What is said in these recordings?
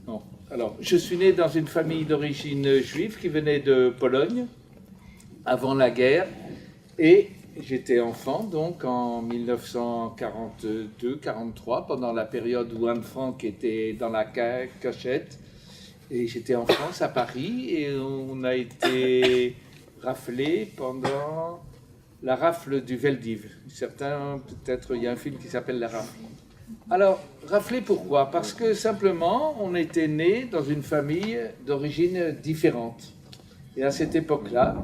Non. Alors, je suis né dans une famille d'origine juive qui venait de Pologne avant la guerre et j'étais enfant donc en 1942-43 pendant la période où Anne Frank était dans la cachette et j'étais en France à Paris et on a été raflé pendant la rafle du Veldiv. Certains, peut-être, il y a un film qui s'appelle La Rafle. Alors, raflé pourquoi? Parce que simplement, on était né dans une famille d'origine différente. Et à cette époque-là,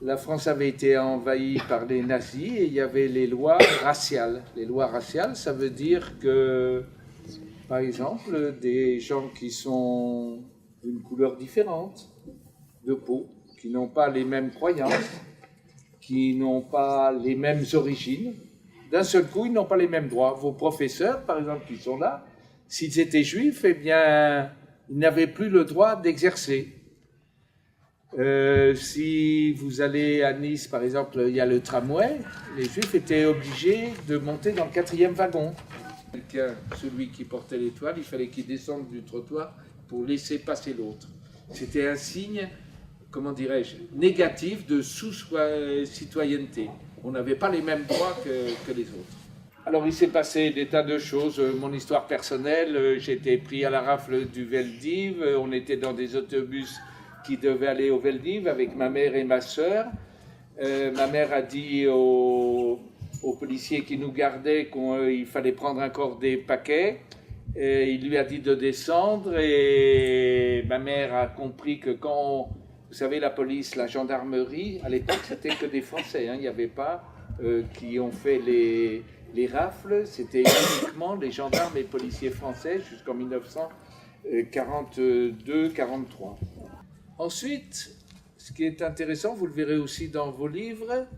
la France avait été envahie par les nazis et il y avait les lois raciales. Les lois raciales, ça veut dire que, par exemple, des gens qui sont d'une couleur différente de peau, qui n'ont pas les mêmes croyances, qui n'ont pas les mêmes origines, d'un seul coup, ils n'ont pas les mêmes droits. Vos professeurs, par exemple, qui sont là, s'ils étaient juifs, eh bien, ils n'avaient plus le droit d'exercer. Si vous allez à Nice, par exemple, il y a le tramway, les juifs étaient obligés de monter dans le 4e wagon. Celui qui portait l'étoile, il fallait qu'il descende du trottoir pour laisser passer l'autre. C'était un signe, comment dirais-je, négatif de sous-citoyenneté. On n'avait pas les mêmes droits que les autres. Alors il s'est passé des tas de choses. Mon histoire personnelle, j'ai été pris à la rafle du Veldiv. On était dans des autobus qui devaient aller au Veldiv avec ma mère et ma sœur. Ma mère a dit aux policiers qui nous gardaient qu'il fallait prendre encore des paquets. Et il lui a dit de descendre et ma mère a compris que quand... Vous savez, la police, la gendarmerie, à l'époque, c'était que des Français. Hein. Il n'y avait pas qui ont fait les rafles. C'était uniquement les gendarmes et policiers français jusqu'en 1942-43. Ensuite, ce qui est intéressant, vous le verrez aussi dans vos livres,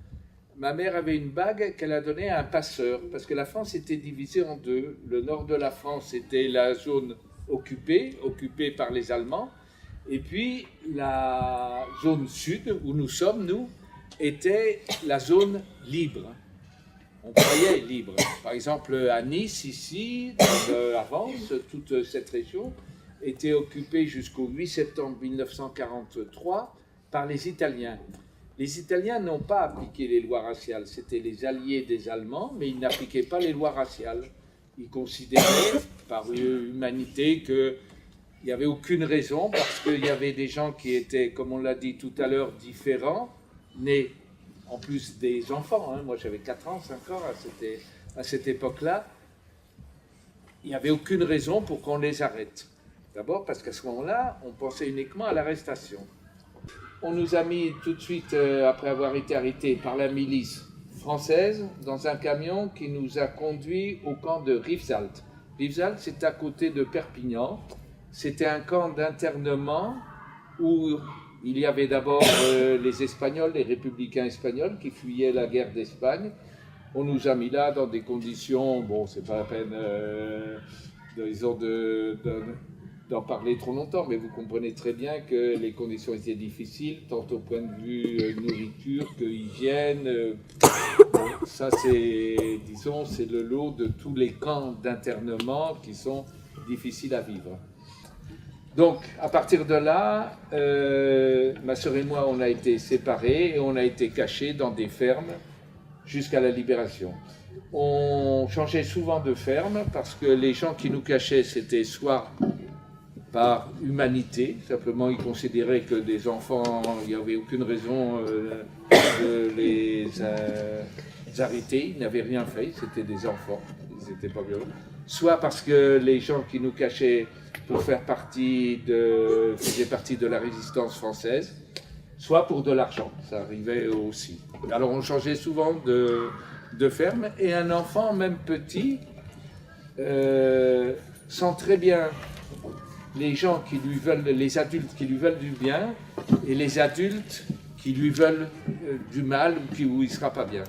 ma mère avait une bague qu'elle a donnée à un passeur, parce que la France était divisée en deux. Le nord de la France était la zone occupée par les Allemands, et puis la zone sud, où nous sommes, nous, était la zone libre. On croyait libre. Par exemple, à Nice, ici, à Vence, toute cette région était occupée jusqu'au 8 septembre 1943 par les Italiens. Les Italiens n'ont pas appliqué les lois raciales, c'était les alliés des Allemands, mais ils n'appliquaient pas les lois raciales. Ils considéraient, par humanité, qu'il n'y avait aucune raison, parce qu'il y avait des gens qui étaient, comme on l'a dit tout à l'heure, différents, nés en plus des enfants. Hein. Moi, j'avais 4 ans, 5 ans à cette époque-là. Il n'y avait aucune raison pour qu'on les arrête. D'abord parce qu'à ce moment-là, on pensait uniquement à l'arrestation. On nous a mis tout de suite, après avoir été arrêtés par la milice française, dans un camion qui nous a conduits au camp de Rivesaltes. Rivesaltes, c'est à côté de Perpignan. C'était un camp d'internement où il y avait d'abord les Espagnols, les républicains espagnols qui fuyaient la guerre d'Espagne. On nous a mis là dans des conditions, bon, c'est pas la peine, disons, d'en parler trop longtemps, mais vous comprenez très bien que les conditions étaient difficiles, tant au point de vue nourriture que hygiène. Bon, ça, c'est, disons, c'est le lot de tous les camps d'internement qui sont difficiles à vivre. Donc, à partir de là, ma sœur et moi, on a été séparés et on a été cachés dans des fermes jusqu'à la libération. On changeait souvent de ferme parce que les gens qui nous cachaient, c'était soit par humanité, simplement ils considéraient que des enfants, il n'y avait aucune raison de les arrêter, ils n'avaient rien fait, c'était des enfants, ils n'étaient pas violents. Soit parce que les gens qui nous cachaient pour faisaient partie de la résistance française, soit pour de l'argent, ça arrivait aussi. Alors on changeait souvent de ferme et un enfant, même petit, sent très bien les gens qui lui veulent, les adultes qui lui veulent du bien et les adultes qui lui veulent du mal où il ne sera pas bien.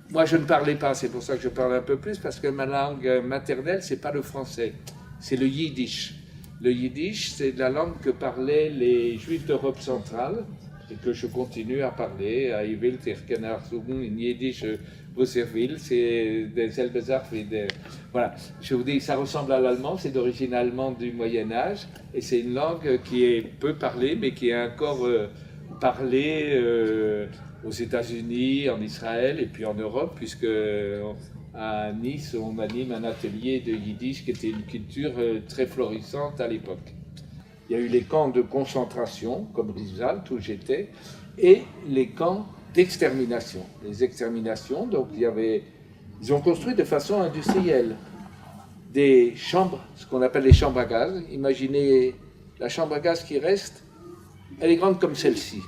Moi, je ne parlais pas, c'est pour ça que je parle un peu plus, parce que ma langue maternelle, c'est pas le français, c'est le yiddish. Le yiddish, c'est la langue que parlaient les Juifs d'Europe centrale. et que je continue à parler. Ich will dir gerne sagen in Yiddish, was will, c'est des Elbezarf et des... Voilà, je vous dis, ça ressemble à l'allemand, c'est d'origine allemande du Moyen-Âge, et c'est une langue qui est peu parlée, mais qui est encore parlée aux États-Unis, en Israël et puis en Europe, puisque à Nice, on anime un atelier de Yiddish qui était une culture très florissante à l'époque. Il y a eu les camps de concentration, comme Rivesaltes, où j'étais, et les camps d'extermination. Les exterminations, donc ils ont construit de façon industrielle des chambres, ce qu'on appelle les chambres à gaz. Imaginez la chambre à gaz qui reste, elle est grande comme celle-ci.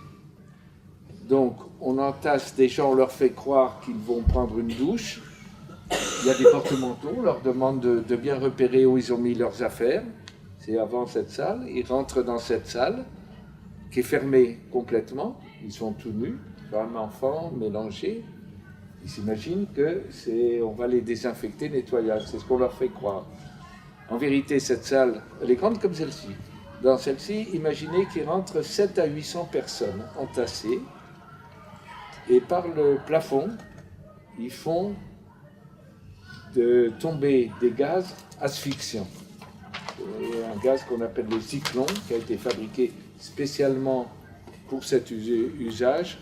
Donc on entasse des gens, on leur fait croire qu'ils vont prendre une douche. Il y a des porte-manteaux, on leur demande de bien repérer où ils ont mis leurs affaires. C'est avant cette salle. Ils rentrent dans cette salle qui est fermée complètement. Ils sont tout nus, femmes, enfants, mélangés. Ils s'imaginent qu'on va les désinfecter, nettoyer. C'est ce qu'on leur fait croire. En vérité, cette salle, elle est grande comme celle-ci. Dans celle-ci, imaginez qu'il rentre 700 à 800 personnes entassées. Et par le plafond, ils font tomber des gaz asphyxiants. Un gaz qu'on appelle le Zyklon, qui a été fabriqué spécialement pour cet usage.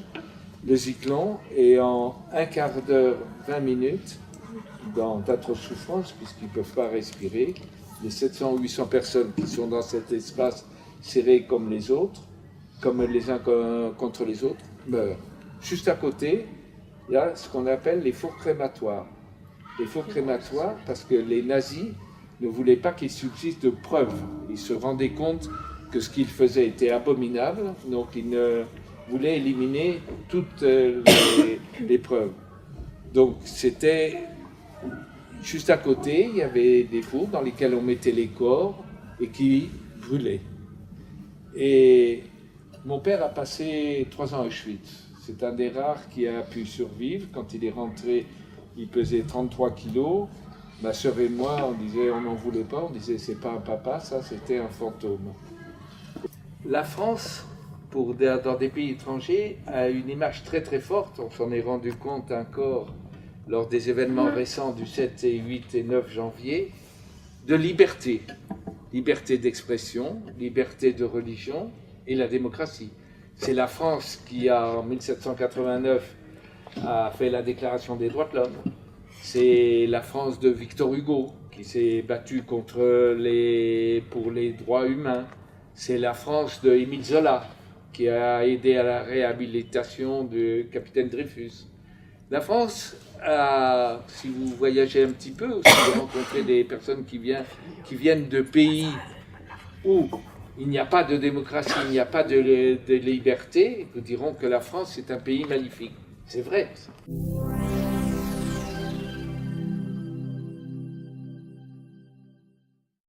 Le Zyklon est en un quart d'heure, 20 minutes, dans d'atroces souffrances, puisqu'ils ne peuvent pas respirer. Les 700 ou 800 personnes qui sont dans cet espace serré comme les autres, comme les uns contre les autres, meurent. Juste à côté, il y a ce qu'on appelle les fours crématoires. Les fours crématoires, parce que les nazis ne voulaient pas qu'il subsiste de preuves. Ils se rendaient compte que ce qu'ils faisaient était abominable, donc ils voulaient éliminer toutes les preuves. Donc c'était juste à côté, il y avait des fours dans lesquels on mettait les corps et qui brûlaient. Et mon père a passé 3 ans à Auschwitz. C'est un des rares qui a pu survivre. Quand il est rentré, il pesait 33 kilos. Ma sœur et moi, on disait, on n'en voulait pas, on disait, c'est pas un papa, ça, c'était un fantôme. La France, dans des pays étrangers, a une image très très forte, on s'en est rendu compte encore lors des événements récents du 7 et 8 et 9 janvier, de liberté. Liberté d'expression, liberté de religion et la démocratie. C'est la France qui, en 1789, a fait la Déclaration des droits de l'homme. C'est la France de Victor Hugo qui s'est battue pour les droits humains. C'est la France de Émile Zola qui a aidé à la réhabilitation du capitaine Dreyfus. La France a, si vous voyagez un petit peu, aussi vous rencontrez des personnes qui viennent de pays où il n'y a pas de démocratie, il n'y a pas de liberté, vous diront que la France est un pays magnifique. C'est vrai.